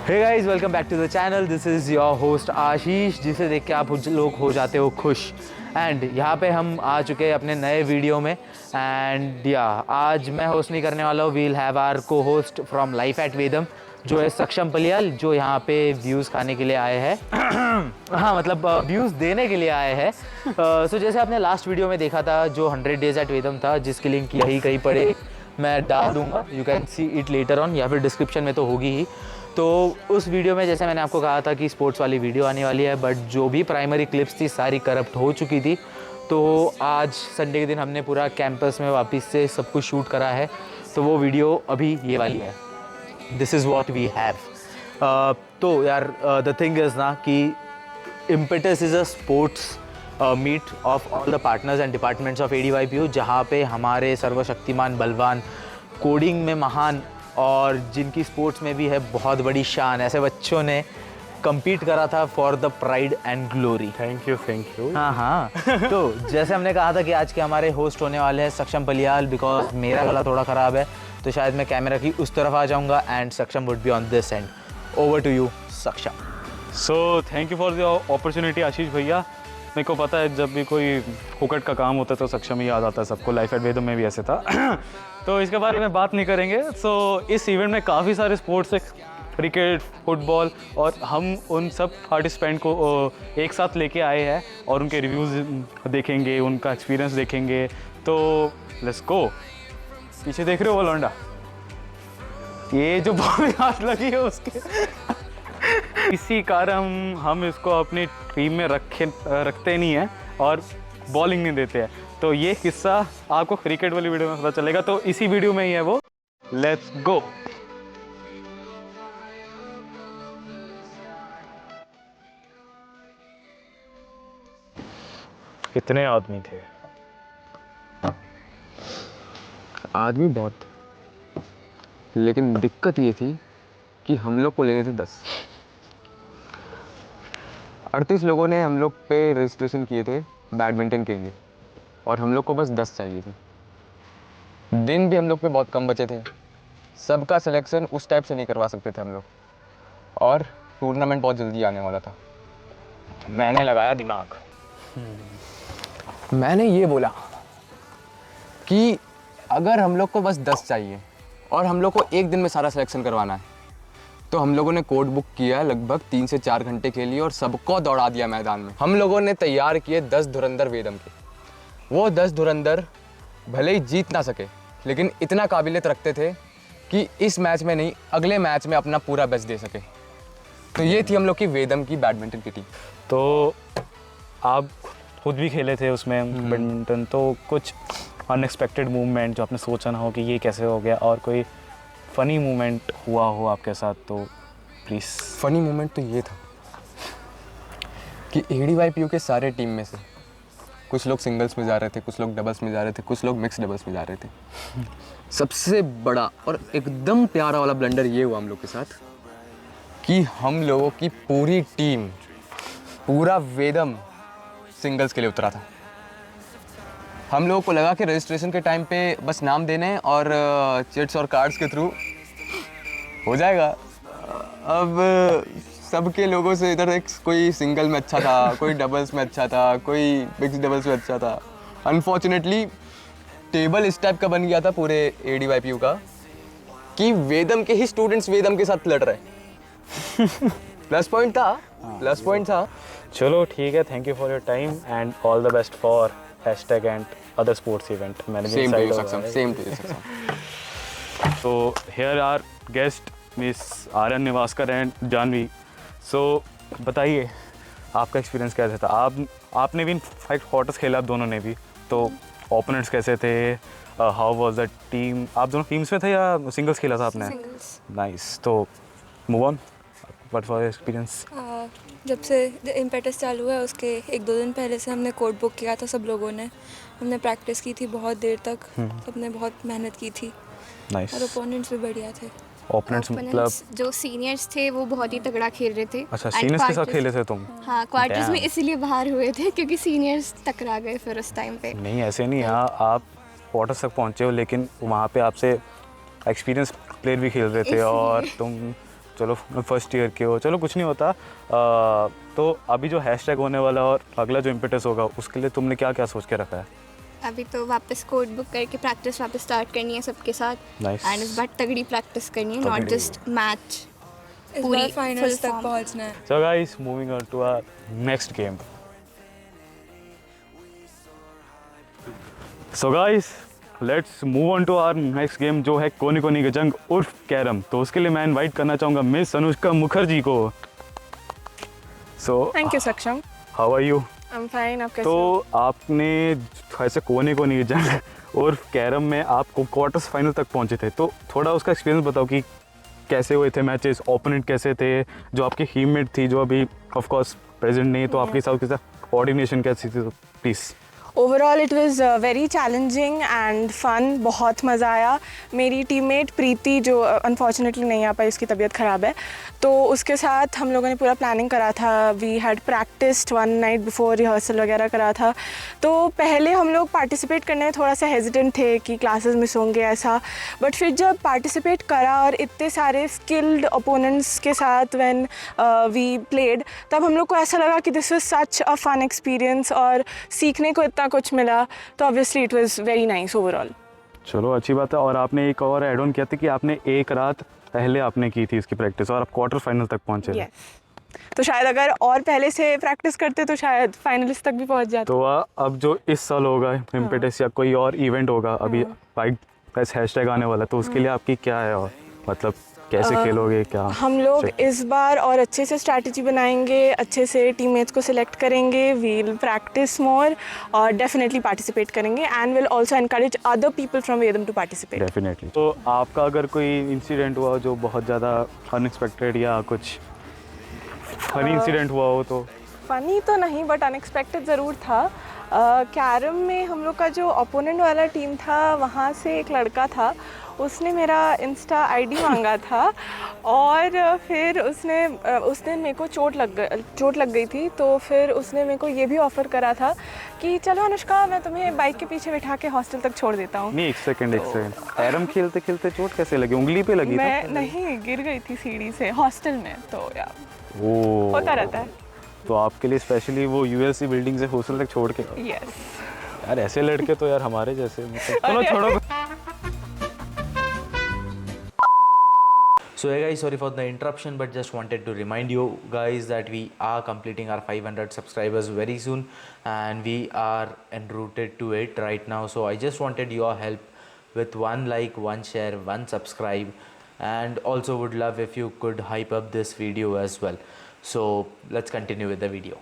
Hey guys, welcome back to the channel. This is your host Ashish, जिसे देख के आप लोग हो जाते हो खुश। एंड यहाँ पे हम आ चुके हैं अपने नए वीडियो में। एंड या आज मैं होस्ट नहीं करने वाला हूँ, वील हैव आवर को होस्ट फ्रॉम लाइफ एट वेदम, जो है सक्षम पलियाल, जो यहाँ पे व्यूज़ खाने के लिए आए हैं। हाँ, मतलब व्यूज़ देने के लिए आए हैं। सो जैसे आपने लास्ट वीडियो में देखा था, जो 100 डेज़ एट वेदम था, जिसकी लिंक यही कहीं पड़े मैं डाल दूंगा, you can see it later on, या फिर डिस्क्रिप्शन में तो होगी ही। तो उस वीडियो में जैसे मैंने आपको कहा था कि स्पोर्ट्स वाली वीडियो आने वाली है, बट जो भी प्राइमरी क्लिप्स थी सारी करप्ट हो चुकी थी। तो आज संडे के दिन हमने पूरा कैंपस में वापस से सब कुछ शूट करा है, तो वो वीडियो अभी ये वाली है। This is what we have. तो यार, द थिंग इज़ ना कि Impetus is a sports meet of all the partners and departments of ADYPU, जहाँ पे हमारे सर्वशक्तिमान बलवान, कोडिंग में महान और जिनकी स्पोर्ट्स में भी है बहुत बड़ी शान, ऐसे बच्चों ने compete करा था for the pride and glory. Thank you. हाँ हाँ। तो जैसे हमने कहा था कि आज के हमारे होस्ट होने वाले हैं सक्षम पलियाल, बिकॉज मेरा गला थोड़ा ख़राब है, तो शायद मैं कैमरा की उस तरफ आ जाऊँगा and Saksham would be on this end. Over to you Saksham. So thank you for the opportunity Ashish भैया। मेरे को पता है जब भी कोई हुकट का काम होता है तो सक्षम ही याद आता है सबको। लाइफ एट वेदम में भी ऐसे था। तो इसके बारे में बात नहीं करेंगे। सो इस इवेंट में काफ़ी सारे स्पोर्ट्स है, क्रिकेट, फुटबॉल, और हम उन सब पार्टिसिपेंट को एक साथ लेके आए हैं और उनके रिव्यूज़ देखेंगे, उनका एक्सपीरियंस देखेंगे। तो लेट्स गो। पीछे देख रहे हो वो लौंडा, ये जो बॉल हाथ लगी है उसके इसी कारण हम इसको अपनी टीम में रखते नहीं हैं और बॉलिंग नहीं देते हैं। तो ये किस्सा आपको क्रिकेट वाली वीडियो में पता चलेगा, तो इसी वीडियो में ही है वो। Let's go. कितने आदमी थे? आदमी बहुत थे, लेकिन दिक्कत ये थी कि हम लोग को लेने थे 10। 38 लोगों ने हम लोग पे रजिस्ट्रेशन किए थे बैडमिंटन के लिए, और हम लोग को बस 10 चाहिए थे। दिन भी हम लोग पे बहुत कम बचे थे, सबका सिलेक्शन उस टाइप से नहीं करवा सकते थे हम लोग, और टूर्नामेंट बहुत जल्दी आने वाला था। मैंने लगाया दिमाग। मैंने ये बोला कि अगर हम लोग को बस 10 चाहिए और हम लोग को एक दिन में सारा सिलेक्शन करवाना है, तो हम लोगों ने कोड बुक किया लगभग 3 से 4 घंटे के लिए और सबको दौड़ा दिया मैदान में। हम लोगों ने तैयार किए 10 धुरंधर वेदम के। वो 10 धुरंधर भले ही जीत ना सके, लेकिन इतना काबिलियत रखते थे कि इस मैच में नहीं, अगले मैच में अपना पूरा बेस्ट दे सके। तो ये थी हम लोग की वेदम की बैडमिंटन की टीम। तो आप खुद भी खेले थे उसमें बैडमिंटन, तो कुछ अनएक्सपेक्टेड मूवमेंट जो आपने सोचा ना हो कि ये कैसे हो गया, और कोई फ़नी मोमेंट हुआ हो आपके साथ, तो प्लीज़। फ़नी मोमेंट तो ये था कि ADYPU के सारे टीम में से कुछ लोग सिंगल्स में जा रहे थे, कुछ लोग डबल्स में जा रहे थे, कुछ लोग मिक्स डबल्स में जा रहे थे। सबसे बड़ा और एकदम प्यारा वाला ब्लंडर ये हुआ हम लोग के साथ कि हम लोगों की पूरी टीम, पूरा वेदम सिंगल्स के लिए उतरा था। हम लोगों को लगा कि रजिस्ट्रेशन के टाइम पे बस नाम देने और चिट्स और कार्ड्स के थ्रू हो जाएगा। अब सबके लोगों से इधर एक कोई सिंगल में अच्छा था, कोई डबल्स में अच्छा था, कोई मिक्स डबल्स में अच्छा था। अनफॉर्चुनेटली टेबल इस टाइप का बन गया था पूरे ADYPU का कि वेदम के ही स्टूडेंट्स वेदम के साथ लड़ रहे। प्लस पॉइंट था। चलो ठीक है, thank you for your time and all the best for hashtag and other sports event management side. Same to you Saksham. तो here are guest Miss Aryan Nivaskar and Janhvi. So बताइए आपका एक्सपीरियंस कैसा था? आपने भी फाइव क्वार्टर्स खेला, आप दोनों ने भी, तो ओपोनेंट्स कैसे थे? How was the team? आप दोनों टीम्स में थे या सिंगल्स खेला था आपने? सिंगल्स। नाइस। तो move on, what was your experience? जब से इम्पेटस चालू है उसके 1-2 दिन पहले से हमने कोड बुक किया था सब लोगों ने। हमने प्रैक्टिस की थी बहुत देर तक, सबने बहुत मेहनत की थी। नाइस। और ओपोनेंट्स भी बढ़िया थे। ओपोनेंट्स मतलब? जो सीनियर्स थे वो बहुत ही तगड़ा खेल रहे थे। अच्छा, सीनियर्स के साथ खेले थे तुम? हाँ, क्वार्टर्स में Damn. इसीलिए बाहर हुए थे क्योंकि सीनियर्स टकरा गए फिर उस टाइम पे। नहीं ऐसे नहीं, हाँ आप क्वार्टर्स तक पहुँचे हो, लेकिन वहाँ पे आपसे एक्सपीरियंस प्लेयर भी खेल रहे थे और तुम चलो फर्स्ट ईयर के हो, चलो कुछ नहीं होता। तो अभी जो हैशटैग होने वाला और अगला जो इम्पेटस होगा उसके लिए तुमने क्या क्या सोच के रखा है? अभी तो वापस कोड बुक करके प्रैक्टिस वापस स्टार्ट करनी है सबके साथ। Nice. एंड इस बार तगड़ी प्रैक्टिस करनी है, नॉट जस्ट मैच। इस पूरी बार फाइनल्स full तक form. पहुंचना है। So guys, moving on to our next game. So guys, let's move on to our next game जो है कोनी कोनी का जंग उर्फ कैरम। तो उसके लिए मैं इनवाइट करना चाहूँगा मिस अनुष्का मुखर्जी को। So थैंक यू सक्षम। how are you? I am fine. आप कैसे तो हो? आपने ऐसे कोने कोनी की जंग उर्फ कैरम में आप क्वार्टर्स फाइनल तक पहुँचे थे, तो थोड़ा उसका एक्सपीरियंस बताओ कि कैसे हुए थे मैचेस, ओपोनेंट कैसे थे, जो आपकी टीममेट थी जो अभी ऑफ कोर्स प्रेजेंट नहीं है, तो आपके साथ कैसा कोऑर्डिनेशन कैसी थी, तो please. Overall it was very challenging and fun. बहुत मज़ा आया। मेरी टीममेट प्रीति जो अनफॉर्चुनेटली नहीं आ पाई, उसकी तबीयत ख़राब है, तो उसके साथ हम लोगों ने पूरा प्लानिंग करा था। We had practised one night before, rehearsal वगैरह करा था। तो पहले हम लोग पार्टिसिपेट करने में थोड़ा सा हेजिटेंट थे कि क्लासेस मिस होंगे ऐसा, बट फिर जब पार्टिसिपेट करा और इतने सारे स्किल्ड ओपोनेंट्स के साथ व्हेन वी प्लेड, तब हम लोग को ऐसा लगा कि this was such a fun experience और सीखने को इतना कुछ मिला। तो obviously it was very nice overall. चलो अच्छी बात है। और आपने एक और ऐड ऑन किया था कि आपने एक रात पहले आपने की थी इसकी प्रैक्टिस और आप क्वार्टर फाइनल तक पहुंचे थे। यस। तो शायद अगर और पहले से प्रैक्टिस करते तो शायद फाइनलिस्ट तक भी पहुंच जाते। तो अब जो इस साल होगा इम्पेटस या कोई और इवेंट होगा, अभी बाइक प्लस हैशटैग आने वाला है, तो उसके लिए आपकी क्या है और मतलब कैसे खेलोगे क्या? हम लोग इस बार और अच्छे से स्ट्रैटेजी बनाएंगे, अच्छे से टीममेट्स को सिलेक्ट करेंगे, वील प्रैक्टिस मोर और डेफिनेटली पार्टिसिपेट करेंगे and will also encourage other people from Vedam to participate. Definitely. तो आपका अगर कोई इंसिडेंट हुआ जो बहुत ज़्यादा अनएक्सपेक्टेड या कुछ फनी इंसिडेंट हुआ हो तो? फ़नी तो नहीं बट अनएक्सपेक्टेड ज़रूर था। कैरम में हम लोग का जो ओपोनेंट वाला टीम था, वहाँ से एक लड़का था, उसने मेरा इंस्टा आईडी मांगा था और फिर उस दिन मेरे को चोट लग गई थी, तो फिर उसने मेरे को ये भी ऑफ़र करा था कि चलो अनुष्का, मैं तुम्हें बाइक के पीछे बिठा के हॉस्टल तक छोड़ देता हूँ। नहीं, एक सेकंड कैरम खेलते खेलते चोट कैसे लगी? उंगली पे लगी? मैं नहीं, गिर गई थी सीढ़ी से हॉस्टल में, तो यार ओ, होता रहता है। तो आपके लिए स्पेशली वो यूएससी बिल्डिंग से हॉस्टल तक छोड़ के? यस। यार ऐसे लड़के तो यार हमारे जैसे, मतलब चलो छोड़ो। So hey guys, sorry for the interruption, but just wanted to remind you guys that we are completing our 500 subscribers very soon and we are en route to it right now. So I just wanted your help with one like, one share, one subscribe, and also would love if you could hype up this video as well. So let's continue with the video.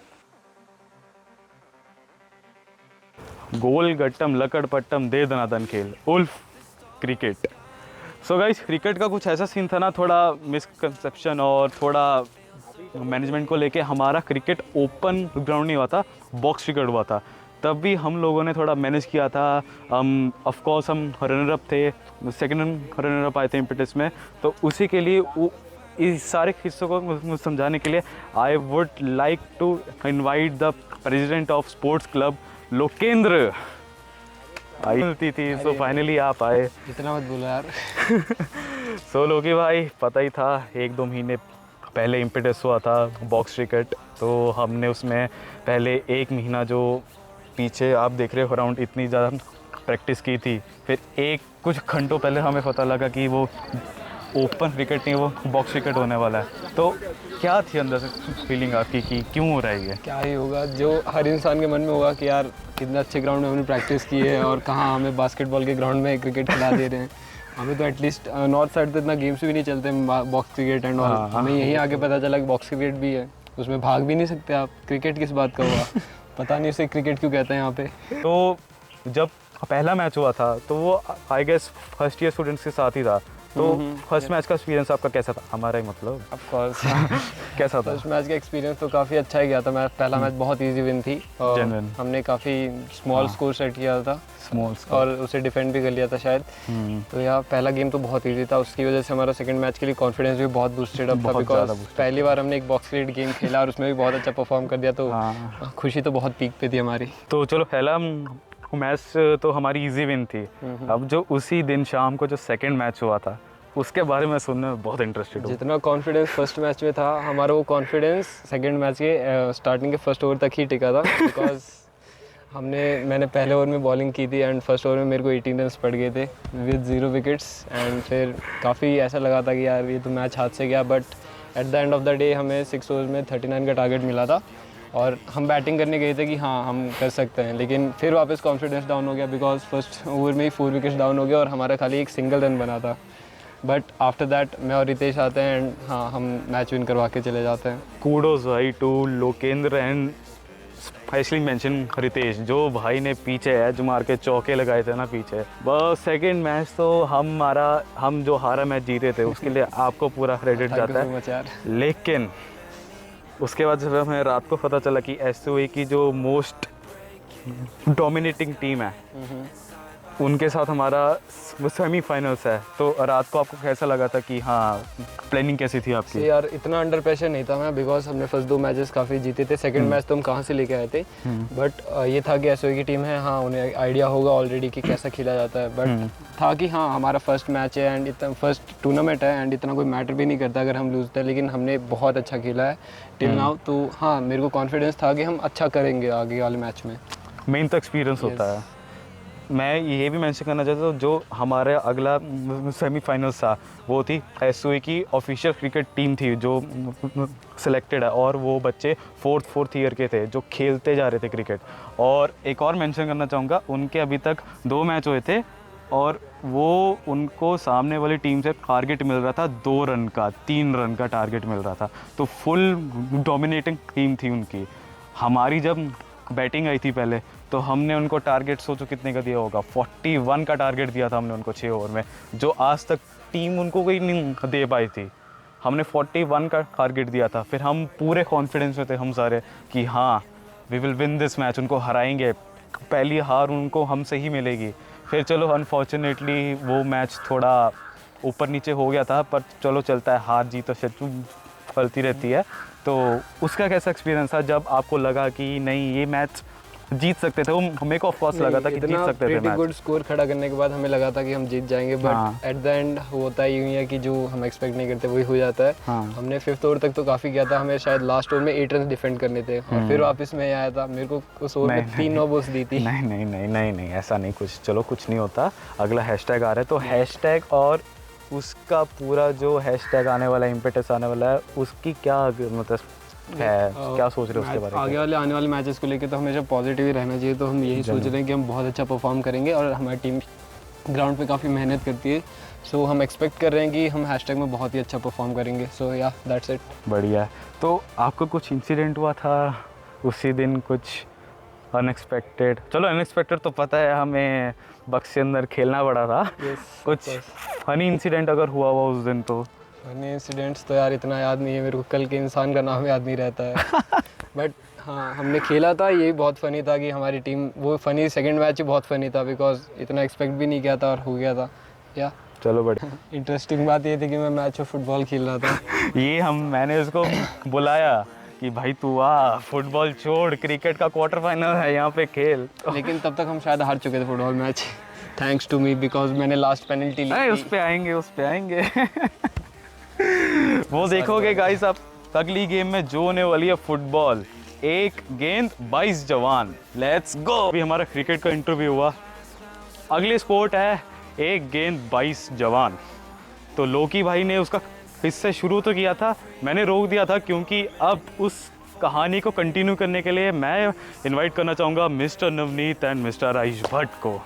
गोल गट्टम लकड़ पट्टम दे दनादन खेल उल्फ cricket. So guys, cricket का कुछ ऐसा scene था ना, थोड़ा मिसकंसेप्शन और थोड़ा मैनेजमेंट को लेके हमारा क्रिकेट ओपन ग्राउंड नहीं हुआ था, बॉक्स क्रिकेट हुआ था। तब भी हम लोगों ने थोड़ा मैनेज किया था। ऑफ कोर्स हम रनर अप थे, सेकंड रनर अप आए थे इम्पेटस में, तो उसी के लिए इस सारे हिस्सों को समझाने के लिए I would like to invite the president of sports club Lokendra. आई मिलती थी, सो फाइनली आप आए। इतना मत बोलो यार। सो लोकी भाई, पता ही था 1-2 महीने पहले इम्पेटस हुआ था बॉक्स क्रिकेट, तो हमने उसमें पहले 1 महीना जो पीछे आप देख रहे हो अराउंड इतनी ज़्यादा प्रैक्टिस की थी। फिर कुछ घंटों पहले हमें पता लगा कि वो ओपन क्रिकेट नहीं, वो बॉक्स क्रिकेट होने वाला है। तो क्या थी अंदर से फीलिंग आपकी कि क्यों हो रहा है ये? क्या ही होगा, जो हर इंसान के मन में होगा कि यार कितना अच्छे ग्राउंड में हमने प्रैक्टिस की है और कहाँ हमें बास्केटबॉल के ग्राउंड में क्रिकेट खिला दे रहे हैं। हमें तो एटलीस्ट नॉर्थ साइड तो इतना गेम्स भी नहीं चलते बॉक्स क्रिकेट एंड ऑल। हमें यहीं आके पता चला कि बॉक्स क्रिकेट भी है, उसमें भाग भी नहीं सकते आप। क्रिकेट किस बात का हुआ, पता नहीं उसे क्रिकेट क्यों कहते हैं यहाँ पे। तो जब पहला मैच हुआ था तो वो I guess first year students के साथ ही था, तो फर्स्ट मैच का एक्सपीरियंस आपका कैसा था? हमारा ही मतलब ऑफ कोर्स। कैसा था? फर्स्ट मैच का एक्सपीरियंस तो काफ़ी अच्छा ही गया था। पहला मैच बहुत इजी विन थी और Genuine. हमने काफ़ी स्मॉल स्कोर सेट किया था स्मॉल और उसे डिफेंड भी कर लिया था शायद। तो यार पहला गेम तो बहुत इजी था, उसकी वजह से हमारा सेकंड मैच के लिए कॉन्फिडेंस भी बहुत बूस्टेड अप था, बिकॉज पहली बार हमने एक बॉक्स क्रिकेट गेम खेला और उसमें भी बहुत अच्छा परफॉर्म कर दिया, तो खुशी तो बहुत पीक पे थी हमारी। तो चलो पहला मैच तो हमारी इजी विन थी। अब जो उसी दिन शाम को जो सेकंड मैच हुआ था, उसके बारे में सुनने में बहुत इंटरेस्टेड हूँ। जितना कॉन्फिडेंस फर्स्ट मैच में था, हमारा वो कॉन्फिडेंस सेकंड मैच के स्टार्टिंग के फर्स्ट ओवर तक ही टिका था। बिकॉज मैंने पहले ओवर में बॉलिंग की थी एंड फर्स्ट ओवर में मेरे को 18 रन पड़ गए थे विद 0 विकेट्स। एंड फिर काफ़ी ऐसा लगा था कि यार ये तो मैच हाथ से गया, but at the end of the day हमें 6 ओवर में 39 का टारगेट मिला था और हम बैटिंग करने गए थे कि हाँ हम कर सकते हैं। लेकिन फिर वापस कॉन्फिडेंस डाउन हो गया बिकॉज फर्स्ट ओवर में ही 4 विकेट्स डाउन हो गया और हमारा खाली एक सिंगल रन बना था। बट आफ्टर दैट मैं और रितेश आते हैं एंड हाँ हम मैच विन करवा के चले जाते हैं। कूडोज भाई to Lokendra and specially mention Ritesh, जो भाई ने पीछे एज मार के चौके लगाए थे ना पीछे। बस सेकंड मैच तो हम जो हारा मैच जीते थे उसके लिए आपको पूरा क्रेडिट जाता है। लेकिन उसके बाद जब हमें रात को पता चला कि एसओए की जो मोस्ट डोमिनेटिंग टीम है उनके साथ हमारा सेमीफाइनल्स है, तो रात को आपको कैसा लगा था कि हाँ प्लानिंग कैसी थी आपकी? यार इतना अंडर प्रेशर नहीं था मैं, बिकॉज हमने फर्स्ट 2 मैचेस काफ़ी जीते थे। सेकंड मैच तो हम कहाँ से लेके आए थे, बट ये था कि एसओए की टीम है, हाँ उन्हें आइडिया होगा ऑलरेडी कि कैसा खेला जाता है। बट था कि हाँ हमारा फर्स्ट मैच है एंड इतना फर्स्ट टूर्नामेंट है एंड इतना कोई मैटर भी नहीं करता अगर हम लूजते हैं, लेकिन हमने बहुत अच्छा खेला है टिल नाउ। तो हाँ मेरे को कॉन्फिडेंस था कि हम अच्छा करेंगे आगे वाले मैच में। मेन तो एक्सपीरियंस होता है। मैं ये भी मेंशन करना चाहता हूँ, जो हमारा अगला सेमीफाइनल्स था वो थी एसओए की ऑफिशियल क्रिकेट टीम थी जो सिलेक्टेड है, और वो बच्चे फोर्थ ईयर के थे जो खेलते जा रहे थे क्रिकेट। और एक और मेंशन करना चाहूँगा, उनके अभी तक 2 मैच हुए थे और वो उनको सामने वाली टीम से टारगेट मिल रहा था 2 रन का, 3 रन का टारगेट मिल रहा था। तो फुल डोमिनेटिंग टीम थी उनकी। हमारी जब बैटिंग आई थी पहले तो हमने उनको टारगेट सोचो कितने का दिया होगा, 41 का टारगेट दिया था हमने उनको 6 ओवर में, जो आज तक टीम उनको कोई नहीं दे पाई थी। हमने 41 का टारगेट दिया था। फिर हम पूरे कॉन्फिडेंस में थे हम सारे कि हाँ we will win this match, उनको हराएंगे, पहली हार उनको हमसे ही मिलेगी। फिर चलो अनफॉर्चुनेटली वो मैच थोड़ा ऊपर नीचे हो गया था, पर चलो चलता है, हार जीत तो चलती रहती है। तो उसका कैसा एक्सपीरियंस था जब आपको लगा कि नहीं ये मैच जीत सकते थे? वो मेरे को ऑफ कोर्स लगा था कि जीत सकते थे मैच। गुड स्कोर खड़ा करने के बाद हमें लगा था कि हम जीत जाएंगे, बट एट द एंड होता ही है कि जो हम एक्सपेक्ट नहीं करते वही हो जाता है। हमने 5th ओवर तक तो काफ़ी किया था, हमें शायद लास्ट ओवर में 8 रन डिफेंड करने थे और फिर वापस में आया था। मेरे को उस ओवर में 3 नो बॉल्स दी थी। नहीं ऐसा नहीं, कुछ चलो कुछ नहीं होता। अगला हैशटैग आ रहा है, तो हैशटैग और उसका पूरा जो हैशटैग आने वाला है, इम्पेटस आने वाला है, उसकी क्या मतलब है, क्या सोच रहे हो उसके बारे में? आगे वाले आने वाले मैचेस को लेकर तो हमेशा पॉजिटिव ही रहना चाहिए। तो हम यही सोच रहे हैं कि हम बहुत अच्छा परफॉर्म करेंगे और हमारी टीम ग्राउंड पे काफ़ी मेहनत करती है। सो हम एक्सपेक्ट कर रहे हैं कि हम हैशटैग में बहुत ही अच्छा परफॉर्म करेंगे। सो या दैट्स इट। बढ़िया। तो आपको कुछ इंसिडेंट हुआ था उसी दिन, कुछ अनएक्सपेक्टेड? चलो अनएक्सपेक्टेड तो पता है, हमें बक्स के अंदर खेलना पड़ा था। कुछ फनी इंसिडेंट अगर हुआ उस दिन तो? फनी इंसिडेंट्स तो यार इतना याद नहीं है मेरे को, कल के इंसान का नाम याद नहीं रहता है। बट हाँ हमने खेला था, ये बहुत फ़नी था कि हमारी टीम, वो फ़नी सेकंड मैच ही बहुत फ़नी था बिकॉज इतना एक्सपेक्ट भी नहीं किया था और हो गया था। या चलो बढ़िया। इंटरेस्टिंग बात ये थी कि मैं मैच में फुटबॉल खेल रहा था। ये मैंने उसको बुलाया कि भाई तू आ, फुटबॉल छोड़, क्रिकेट का क्वार्टर फाइनल है यहाँ पे खेल। लेकिन तब तक हम शायद हार चुके थे football match, thanks to me, because मैंने लास्ट पेनल्टी ली थी। उस पे आएंगे वो देखोगे गाइस आप, अगली गेम में जो होने वाली है फुटबॉल, 1 गेंद 22 जवान, लेट्स गो। अभी हमारा क्रिकेट का इंटरव्यू हुआ, अगली स्पोर्ट है 1 गेंद 22 जवान। तो लोकी भाई ने उसका इससे शुरू तो किया था, मैंने रोक दिया था क्योंकि अब उस कहानी को कंटिन्यू करने के लिए मैं इनवाइट करना चाहूँगा mister Navneet and mister Ayush Bhatt को।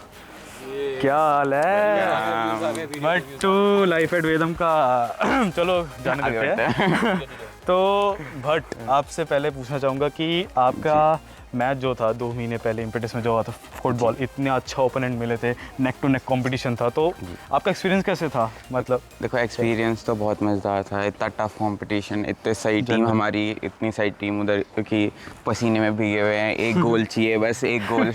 क्या हाल है भट्टू? लाइफ एट वेदम का चलो जाने देते हैं। तो भट्ट, आपसे पहले पूछना चाहूँगा कि आपका मैच जो था 2 महीने पहले इम्पेटस में जो हुआ था फुटबॉल, इतने अच्छा ओपोनेंट मिले थे, नेक टू नेक कंपटीशन था, तो आपका एक्सपीरियंस कैसे था? मतलब देखो एक्सपीरियंस तो बहुत मज़ेदार था, इतना टफ कंपटीशन, इतने सही टीम हमारी, इतनी सही टीम उधर कि पसीने में भीगे हुए हैं, 1 गोल चाहिए, बस 1 गोल।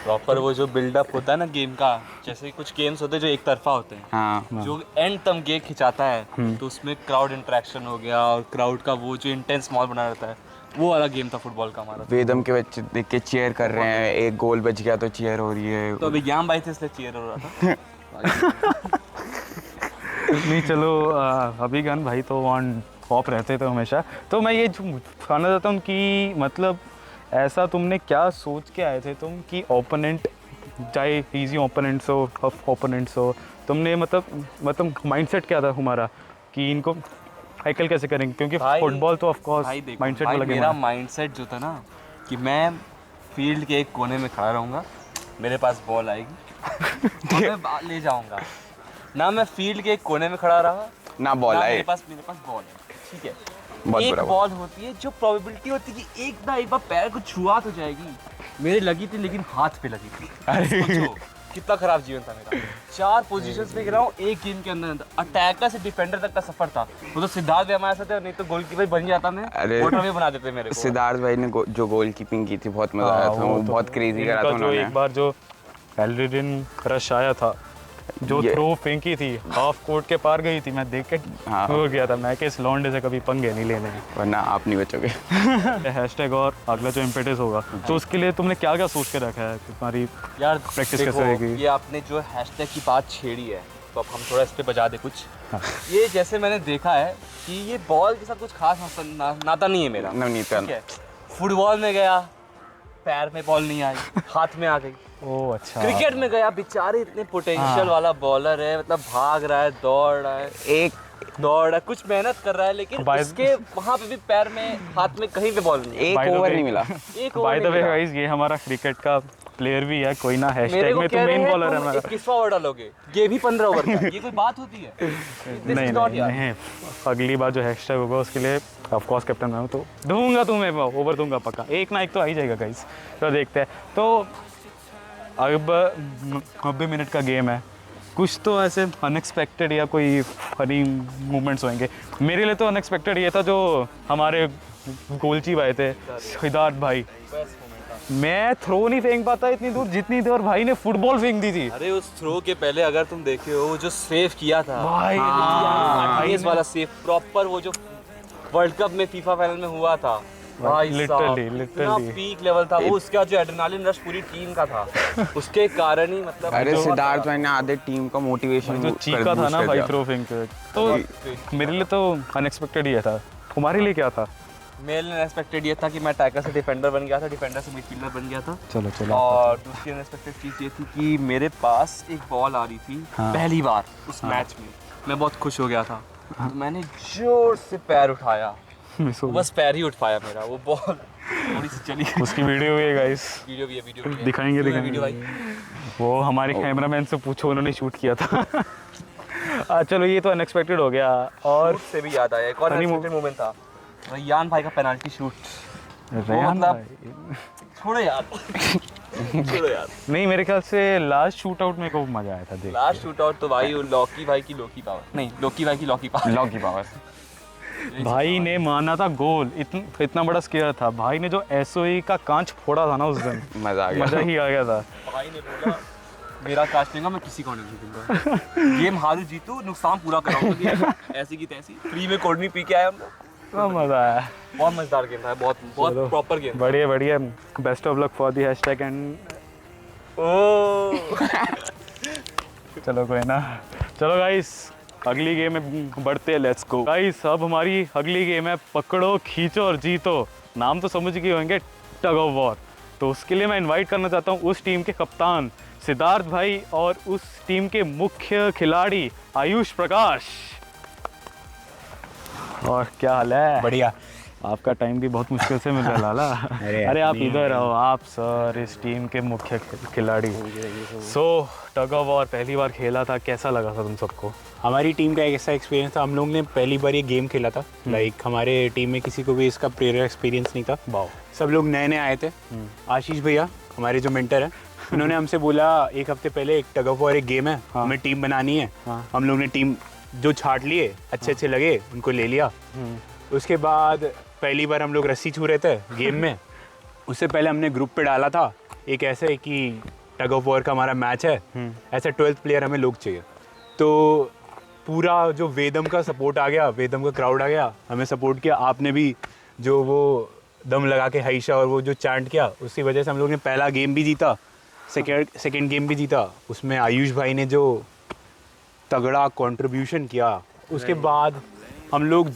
प्रॉपर वो जो बिल्डअप होता है ना गेम का, जैसे कुछ गेम्स होते हैं जो एक तरफा होते हैं, हाँ जो एंड तक गेम खिंचाता है, तो उसमें क्राउड इंटरेक्शन हो गया और क्राउड का वो जो इंटेंस माहौल बना रहता है, वो वाला गेम था फुटबॉल का हमारा। वेदम के बच्चे देख के चीयर कर रहे हैं, 1 गोल बच गया तो चीयर हो रही है। तो अभी एग्जाम भाई थे इसलिए चीयर हो रहा था। नहीं चलो अभी गन भाई तो ऑन टॉप रहते थे हमेशा। तो मैं ये कहना चाहता हूँ कि मतलब ऐसा तुमने क्या सोच के आए थे तुम कि ओपोनेंट चाहे इजी ओपोनेंट्स हो टफ ओपोनेंट्स हो, तुमने मतलब माइंडसेट क्या था हमारा कि इनको हैकल कैसे करेंगे, क्योंकि भाई- फुटबॉल तो ऑफ कोर्स भाई देखो, माइंडसेट भाई में लगे मेरा हुए हैं। माइंडसेट जो था ना कि मैं फील्ड के एक कोने में खड़ा रहूँगा, मेरे पास बॉल आएगी और मैं ले जाऊँगा। ना मैं फील्ड के एक कोने में खड़ा रहा ना बॉल ना आए। मेरे पास बॉल है, ठीक है। बहुत एक बुरा बॉल होती है जो प्रोबेबिलिटी होती है कि एक बार पैर को छुआ तो जाएगी, मेरे लगी थी लेकिन हाथ पे लगी थी। सोचो कितना खराब जीवन था मेरा। 4 पोजीशंस पे गिरा हूँ एक गेम के अंदर। अटैकर से डिफेंडर तक का सफर था। वो तो सिद्धार्थ भी हमारे साथ है, नहीं तो गोलकीपर बन जाता मैं। अरे वोटर में बना देते मेरे को। सिद्धार्थ भाई ने जो गोल कीपिंग की थी बहुत मजा आया था, वो बहुत क्रेजी करा था इनका जो उन्होंने। एक बार जो एल्ड्रिन रश आया था, जो ये- थ्रो फेंकी थी हाफ कोर्ट के पार गई थी, मैं देख के हाँ। हो गया था। मैं कि इस लॉन्डे से कभी पंगे नहीं लेने। वरना आप नहीं बचोगे। हैशटैग और अगला जो इम्पेटस होगा तो उसके लिए तुमने क्या क्या सोच के रखा है कि तुम्हारी यार प्रैक्टिस देखो, कैसे रहेगी? ये आपने जो हैशटैग की बात छेड़ी है, तो अब हम थोड़ा इस पे बजा दे कुछ। हाँ। ये जैसे मैंने देखा है कि ये बॉल के साथ कुछ खास नाता नहीं है मेरा। नवनीत ठीक है, फुटबॉल में गया पैर में बॉल नहीं आई, हाथ में आ गई। ओह अच्छा। क्रिकेट में गया बेचारे इतने पोटेंशियल वाला बॉलर है, मतलब भाग रहा है, दौड़ रहा है, दौड़ रहा है, कुछ मेहनत कर रहा है, लेकिन By- उसके वहाँ पे भी पैर में हाथ में कहीं पे बॉल नहीं है। एक By the ओवर way- नहीं मिला। एक over बाय द नहीं वे मिला। गाइस, ये हमारा क्रिकेट का प्लेयर भी है, कोई ना मेरे हैशटैग को में तो कह रहे मेन हैं बॉलर है तुम हमारा। 21वां ओवर डालोगे, ये भी 15 ओवर का। ये कोई बात होती है? This नहीं is not नहीं यार। नहीं, अगली बार जो हैशटैग होगा उसके लिए ऑफ कोर्स कैप्टन मैं हूँ, तो दूंगा तुम्हें, ओवर दूंगा पक्का। एक ना एक तो आ ही जाएगा गाइस। तो देखते हैं। तो अब 90 मिनट का गेम है, कुछ तो ऐसे अनएक्सपेक्टेड या कोई फनी मोमेंट्स होंगे। मेरे लिए तो अनएक्सपेक्टेड ये था जो हमारे गोलची भाई थे, सिद्धार्थ भाई। मैं थ्रो नहीं फेंक पाता इतनी दूर जितनी देर भाई ने फुटबॉल फेंक दी थी। अरे उस थ्रो के पहले अगर तुम देखे हो, वो जो सेव किया था भाई मार्टिनेज वाला सेव, प्रॉपर वो जो वर्ल्ड कप में फीफा फाइनल में हुआ था भाई साहब, इतना पीक लेवल था वो। उसका जो एड्रेनालिन रश पूरी टीम का था, उसके कारण ही मतलब अरे सिद्धार्थ भाई ने आधे टीम का मोटिवेशन जो चीका था ना भाई थ्रो फेंक के, तो मेरे लिए तो अनएक्सपेक्टेड ही था। तुम्हारे लिए क्या था? मेरे लिए अनएक्सपेक्टेड ये था कि मैं अटैकर से डिफेंडर बन गया था, डिफेंडर से मिडफील्डर बन गया था। चलो चलो। और दूसरी अनएक्सपेक्टेड चीज़ ये थी कि मेरे पास एक बॉल आ रही थी पहली बार उस मैच में। मैं बहुत खुश हो गया था, तो मैंने जोर से पैर उठाया, बस पैर ही उठ पाया मेरा, वो बॉल थोड़ी सी चली। उसकी वीडियो भी है गाइस, वीडियो भी है, वीडियो भी है। दिखाएंगे वीडियो भाई। दिखाएंगे। वो हमारे कैमरामैन से पूछो, उन्होंने शूट किया था। चलो ये तो अनएक्सपेक्टेड हो गया। और शूट से भी याद आया, एक और Funny अनएक्सपेक्टेड मोमेंट था, रैयान भाई का पेनल्टी शूट। रेहान मतलब- भाई, छोड़ो यार छोड़ो यार। नहीं मेरे ख्याल से लास्ट शूट आउट में को मजा आया था देख। लास्ट शूट आउट तो भाई लॉकी भाई की लॉकी पावर, नहीं लॉकी भाई की लॉकी पावर। लॉक की पावर। भाई ने माना था गोल, इतना बड़ा स्केयर था भाई ने, जो एसओई का कांच फोड़ा था ना उस दिन, मजा आ गया। मजा ही आ गया था। भाई ने बोला मेरा काश लेगा, मैं किसी को नहीं जीतूंगा, गेम हारू जीतू नुकसान पूरा कराऊंगा। ऐसी की तैसी फ्री में कोड नहीं पी के आए हम लोग। तो मजा आया। बहुत मजेदार गेम था, बहुत बहुत चलो। Proper game. बढ़िया बढ़िया। Best of luck for the hashtag and चलो कोई ना। चलो गाइस अगली गेम में बढ़ते हैं, लेट्स गो गाइस। अब हमारी अगली गेम है पकड़ो खींचो और जीतो। नाम तो समझ गए होंगे, टग ऑफ वॉर। तो उसके लिए मैं इनवाइट करना चाहता हूँ उस टीम के कप्तान सिद्धार्थ भाई और उस टीम के मुख्य खिलाड़ी आयुष प्रकाश। और क्या हाल है? बढ़िया। आपका टाइम भी बहुत मुश्किल से मिल रहा है लाला। अरे आप इधर आओ, आप सर इस टीम के मुख्य खिलाड़ी। सो टग ऑफ वॉर पहली बार खेला था, कैसा लगा था तुम सबको? हमारी टीम का एक ऐसा एक्सपीरियंस था, हम लोग ने पहली बार ये गेम खेला था। लाइक हमारे टीम में किसी को भी इसका प्रेयर एक्सपीरियंस नहीं था, सब लोग नए नए आए थे। आशीष भैया हमारे जो मेंटर हैं, उन्होंने हमसे बोला एक हफ्ते पहले एक टग ऑफ वॉर एक गेम है, हमें टीम बनानी है। हम लोग ने टीम जो छाट लिए, अच्छे अच्छे लगे उनको ले लिया। उसके बाद पहली बार हम लोग रस्सी छू रहे थे गेम में। उससे पहले हमने ग्रुप पे डाला था एक ऐसे कि टग ऑफ वॉर का हमारा मैच है, ऐसे 12th प्लेयर हमें लोग चाहिए। तो पूरा जो वेदम का सपोर्ट आ गया, वेदम का क्राउड आ गया, हमें सपोर्ट किया। आपने भी जो वो दम लगा के हाइशा और वो जो चांट किया, उसी वजह से हम लोग ने पहला गेम भी जीता, सेकेंड गेम भी जीता। उसमें आयुष भाई ने जो तगड़ा कंट्रीब्यूशन किया, उसके बाद हम लोग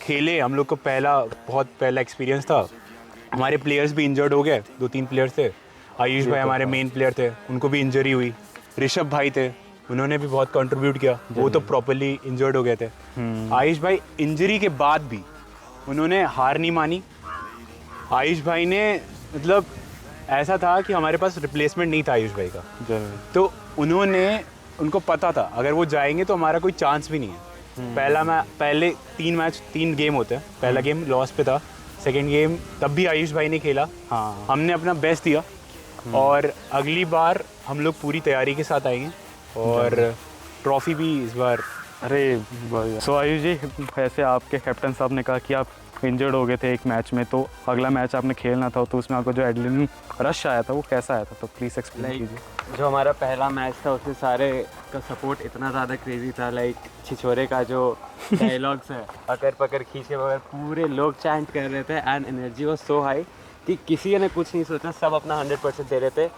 खेले, हम लोग को बहुत पहला एक्सपीरियंस था। हमारे प्लेयर्स भी इंजर्ड हो गए, 2-3 प्लेयर्स थे। आयुष भाई हमारे मेन प्लेयर थे, उनको भी इंजरी हुई। ऋषभ भाई थे, उन्होंने भी बहुत कंट्रीब्यूट किया, वो तो प्रॉपर्ली इंजर्ड हो गए थे। आयुष भाई इंजरी के बाद भी उन्होंने हार नहीं मानी। आयुष भाई ने मतलब ऐसा था कि हमारे पास रिप्लेसमेंट नहीं था आयुष भाई का, तो उनको पता था अगर वो जाएंगे तो हमारा कोई चांस भी नहीं है। पहले 3 गेम होते हैं, पहला गेम लॉस पे था, सेकंड गेम तब भी आयुष भाई ने खेला। हाँ, हमने अपना बेस्ट दिया और अगली बार हम लोग पूरी तैयारी के साथ आएंगे और ट्रॉफी भी इस बार। अरे सो आयुष जी, ऐसे आपके कैप्टन साहब ने कहा कि आप इंजर्ड हो गए थे एक मैच में, तो अगला मैच आपने खेलना था, तो उसमें आपको जो एड्रेनलिन रश आया था वो कैसा आया था, तो प्लीज़ एक्सप्लेन कीजिए। जो हमारा पहला मैच था उसमें सारे का सपोर्ट इतना ज़्यादा क्रेजी था। लाइक छिछोरे का जो डायलॉग्स है, अकर पकड़ खींचे बगैर पूरे लोग चैंट कर रहे थे and energy was so high कि किसी ने कुछ नहीं सोचा, सब अपना 100% दे रहे थे,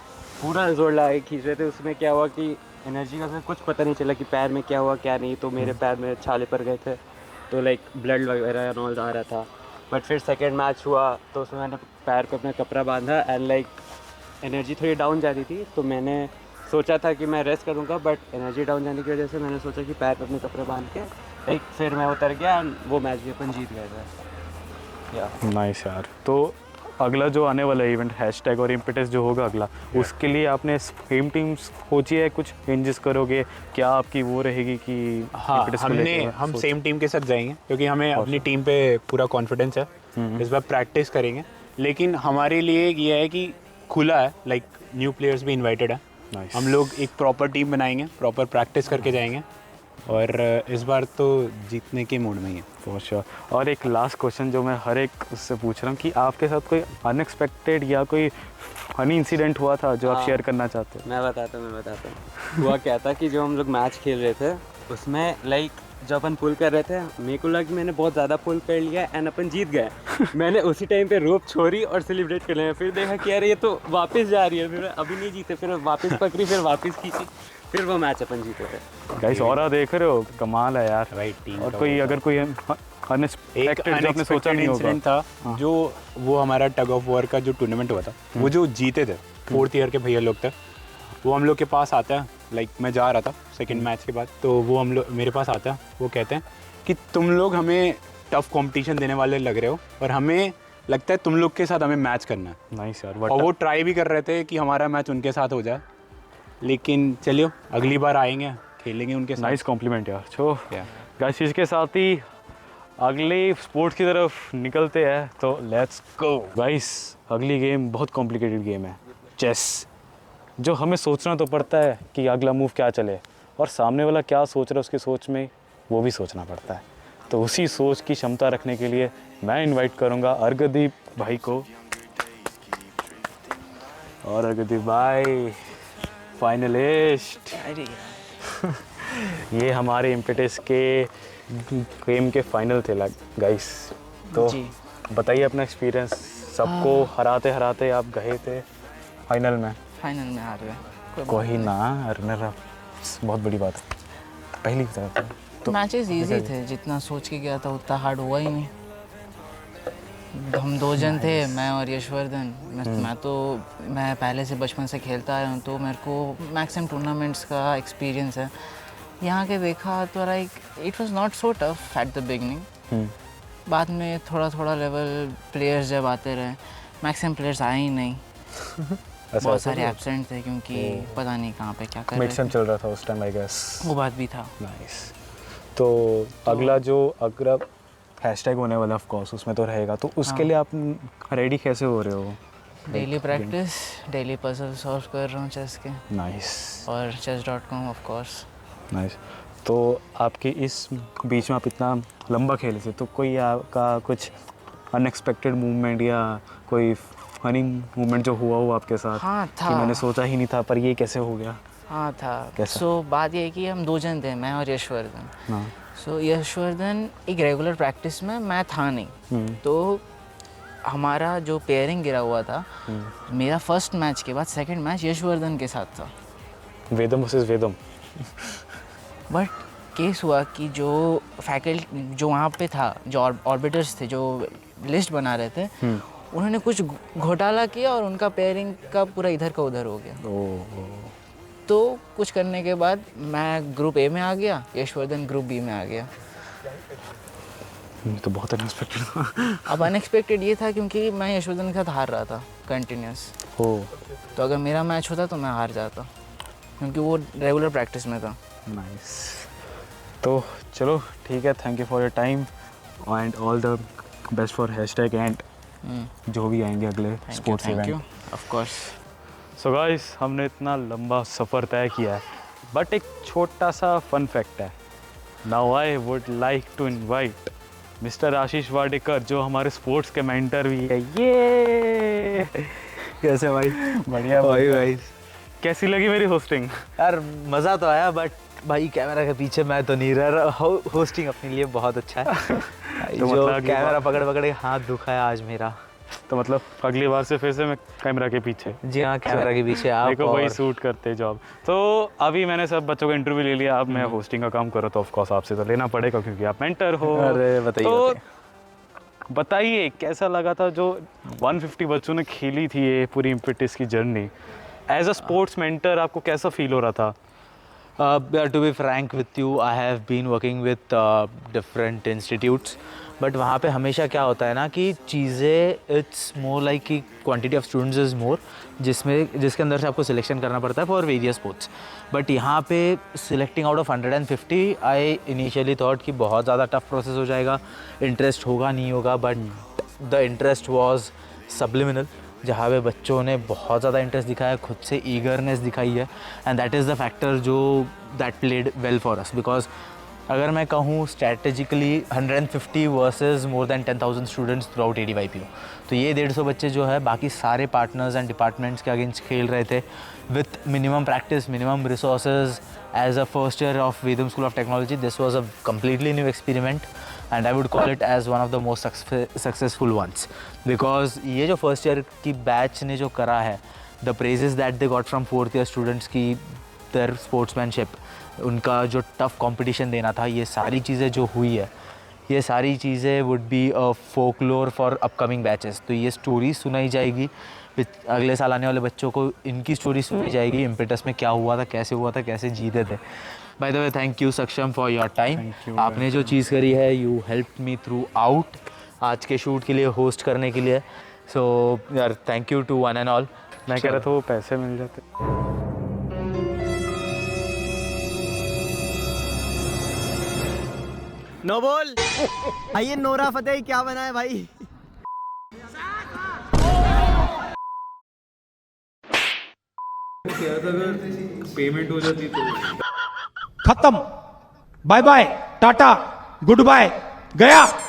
पूरा जोर लगा के खींच रहे थे। उसमें क्या हुआ कि एनर्जी का कुछ पता नहीं चला कि पैर में क्या हुआ क्या नहीं, तो मेरे पैर में छाले पड़ गए थे, तो लाइक ब्लड वगैरह नॉल आ रहा था। बट फिर सेकेंड मैच हुआ तो उसमें मैंने पैर पे अपना कपड़ा बांधा एंड लाइक एनर्जी थोड़ी डाउन जा रही थी, तो मैंने सोचा था कि मैं रेस्ट करूँगा, बट एनर्जी डाउन जाने की वजह से मैंने सोचा कि पैर पे अपने कपड़े बांध के लाइक फिर मैं उतर गया एंड वो मैच भी अपन जीत गए थे। या नाइस यार। तो अगला जो आने वाला इवेंट हैशटैग और इम्पेटस जो होगा अगला, उसके लिए आपने सेम टीम सोची है, कुछ चेंजेस करोगे क्या? आपकी वो रहेगी कि हाँ, हम सेम टीम के साथ जाएंगे क्योंकि हमें अपनी टीम पे पूरा कॉन्फिडेंस है। इस बार प्रैक्टिस करेंगे, लेकिन हमारे लिए ये है कि खुला है, लाइक न्यू प्लेयर्स भी इन्वाइटेड है। हम लोग एक प्रॉपर टीम बनाएंगे, प्रॉपर प्रैक्टिस करके जाएंगे और इस बार तो जीतने के मूड में ही है फॉर श्योर। और एक लास्ट क्वेश्चन जो मैं हर एक उससे पूछ रहा हूँ कि आपके साथ कोई अनएक्सपेक्टेड या कोई फनी इंसिडेंट हुआ था जो आप शेयर करना चाहते हो? मैं बताता हूँ। हुआ क्या था कि जो हम लोग मैच खेल रहे थे उसमें लाइक जब अपन पुल कर रहे थे, मेरे को लगा कि मैंने बहुत ज़्यादा पुल कर लिया एंड अपन जीत गए। मैंने उसी टाइम पे रोप छोड़ी और सेलिब्रेट कर लिया। फिर देखा कि यार ये तो वापस जा रही है, फिर अभी नहीं जीते, फिर वापस पकड़ी, फिर वापस खींची, फिर वो मैच अपन जीते थे। गाइस और देख रहे हो, कमाल है यार। Right team. और कोई अगर कोई अनएक्सपेक्टेड आपने सोचा नहीं होगा था, जो वो हमारा टग ऑफ वॉर का जो टूर्नामेंट हुआ था, वो जो जीते थे 4th ईयर के भैया लोग थे, वो हम लोग के पास आता है। लाइक मैं जा रहा था सेकंड मैच के बाद, तो वो हम लोग मेरे पास आता है, वो कहते हैं कि तुम लोग हमें टफ कंपटीशन देने वाले लग रहे हो और हमें लगता है तुम लोग के साथ हमें मैच करना है। नाइस यार। और वो ट्राई भी कर रहे थे कि हमारा मैच उनके साथ हो जाए, लेकिन चलिए अगली बार आएंगे, खेलेंगे उनके साथ। नाइस कॉम्प्लीमेंट यार। तो गाइस इसके साथ ही अगले स्पोर्ट्स की तरफ निकलते हैं, तो लेट्स गो गाइस। अगली गेम बहुत कॉम्प्लिकेटेड गेम है, चेस। जो हमें सोचना तो पड़ता है कि अगला मूव क्या चले, और सामने वाला क्या सोच रहा है उसकी सोच में वो भी सोचना पड़ता है। तो उसी सोच की क्षमता रखने के लिए मैं इनवाइट करूंगा अर्गदीप भाई को। और अर्गदीप भाई फाइनलिस्ट, ये हमारे इम्पेटस के गेम के फाइनल थे गाइस। तो बताइए अपना एक्सपीरियंस। सबको हराते हराते आप गए थे फाइनल में हार गए। कोई ना, रनर बहुत बड़ी बात है, पहली तरफ तो मैचेस इजी थे, जितना सोच के गया था उतना हार्ड हुआ ही नहीं। हम 2 जन थे, मैं और यशवर्धन। मैं पहले से बचपन से खेलता आया हूँ, तो मेरे को मैक्सिमम टूर्नामेंट्स का एक्सपीरियंस है। यहाँ के देखा तो like it was not so tough at the beginning. बाद में थोड़ा थोड़ा लेवल प्लेयर्स जब आते रहे, मैक्सिमम प्लेयर्स आए ही नहीं। बहुत सारे एब्सेंट थे क्योंकि पता नहीं कहाँ पे क्या कर रहे थे। मिड चल रहा था उस टाइम आई गेस। वो बात भी था। नाइस। तो अगला जो अगला हैशटैग होने वाला ऑफ कोर्स उसमें तो रहेगा, तो उसके लिए आप रेडी कैसे हो रहे हो? Daily practice, daily puzzle solve कर रहा हूँ चेस के। नाइस। और chess.com ऑफ कोर्स। नाइस। तो आपकी इस बीच में आप इतना लंबा खेले थे, तो कोई आपका कुछ अनएक्सपेक्टेड मूवमेंट या कोई फनी मूवमेंट जो हुआ हो आपके साथ? हाँ था, कि मैंने सोचा ही नहीं था पर ये कैसे हो गया? हाँ था। सो बात ये है कि हम 2 जन थे, मैं और यशवर्धन। सो यशवर्धन एक रेगुलर प्रैक्टिस में, मैं था नहीं। तो हमारा जो पेयरिंग गिरा हुआ था, मेरा फर्स्ट मैच के बाद सेकंड मैच यशवर्धन के साथ था। वेदम वर्सेस वेदम। बट केस हुआ कि जो फैकल्टी जो वहाँ पे था, जो ऑर्बिटर्स थे जो लिस्ट बना रहे थे, उन्होंने कुछ घोटाला किया और उनका पेयरिंग का पूरा इधर का उधर हो गया। तो कुछ करने के बाद मैं ग्रुप ए में आ गया, यशवर्धन ग्रुप बी में आ गया। तो बहुत अनएक्सपेक्टेड था। अब अनएक्सपेक्टेड ये था क्योंकि मैं यशवर्धन के साथ हार रहा था कंटिन्यूस। तो अगर मेरा मैच होता तो मैं हार जाता, क्योंकि वो रेगुलर प्रैक्टिस में था। नाइस। तो चलो ठीक है, thank you for your time and all the best for hashtag and जो भी आएंगे अगले sports event. Of course. So guys, हमने इतना लंबा सफ़र तय किया है, बट एक छोटा सा फन फैक्ट है। Now I would like to invite mister Ashish Wadekar, जो हमारे स्पोर्ट्स के मेंटर भी है। ये कैसे भाई? बढ़िया भाई कैसी लगी मेरी होस्टिंग? यार मज़ा तो आया, बट भाई कैमरा के पीछे मैं तो नहीं रह रहा। होस्टिंग अपने लिए बहुत अच्छा है। तो जो मतलब कैमरा पकड़ पकड़ के हाथ दुखा है आज मेरा। तो मतलब अगली बार से फिर से मैं कैमरा के पीछे। जी हाँ, कैमरा के पीछे आप। देखो वही सूट करते जॉब। तो अभी मैंने सब बच्चों का इंटरव्यू ले लिया, अब मैं होस्टिंग का काम कर रहा, तो ऑफ कोर्स आपसे तो लेना पड़ेगा क्योंकि आप मेंटर हो। अरे बताइए। तो बताइए कैसा लगा था जो 150 बच्चों ने खेली थी ये पूरी इम्पेटस की journey. As a sports mentor आपको कैसा फील हो रहा था? To be frank with you, I have been working with different institutes, but वहाँ पे हमेशा क्या होता है ना कि चीज़ें इट्स मोर लाइक कि quantity of students is more, जिसके अंदर से आपको सिलेक्शन करना पड़ता है फॉर वेरियस स्पोर्ट्स। बट यहाँ पे selecting out of 150, I initially thought कि बहुत ज़्यादा टफ प्रोसेस हो जाएगा, इंटरेस्ट होगा नहीं होगा, but the interest was subliminal, जहाँ पे बच्चों ने बहुत ज़्यादा इंटरेस्ट दिखाया, खुद से ईगरनेस दिखाई है, and that is the factor जो that played well for us. Because अगर मैं कहूँ strategically 150 versus more than 10,000 students throughout ADYPO, तो ये 150 बच्चे जो है बाकी सारे पार्टनर्स एंड डिपार्टमेंट्स के अगेंस्ट खेल रहे थे with minimum practice, minimum resources. As a first year of Vedam school of technology, this was a completely new experiment and I would call it as one of the most successful ones. Because ये जो first year की batch ने जो करा है, the praises that they got from fourth year students की, there sportsmanship, उनका जो टफ कंपटीशन देना था, ये सारी चीज़ें जो हुई है, ये सारी चीज़ें would be a folklore for upcoming batches. तो ये स्टोरी सुनाई जाएगी, अगले साल आने वाले बच्चों को इनकी स्टोरी सुनाई जाएगी, इम्पेटस में क्या हुआ था, कैसे जीते थे। By the way, thank you सक्षम फॉर योर टाइम। आपने जो चीज़ करी है, you help me through out आज के शूट के लिए, होस्ट करने के लिए। सो यार thank you to one and all. मैं कह रहा था वो पैसे मिल जाते। नो बोल। आइए नोरा फतेही क्या बना है भाई? पेमेंट हो जाती तो खत्म, bye bye, tata, good bye, गया।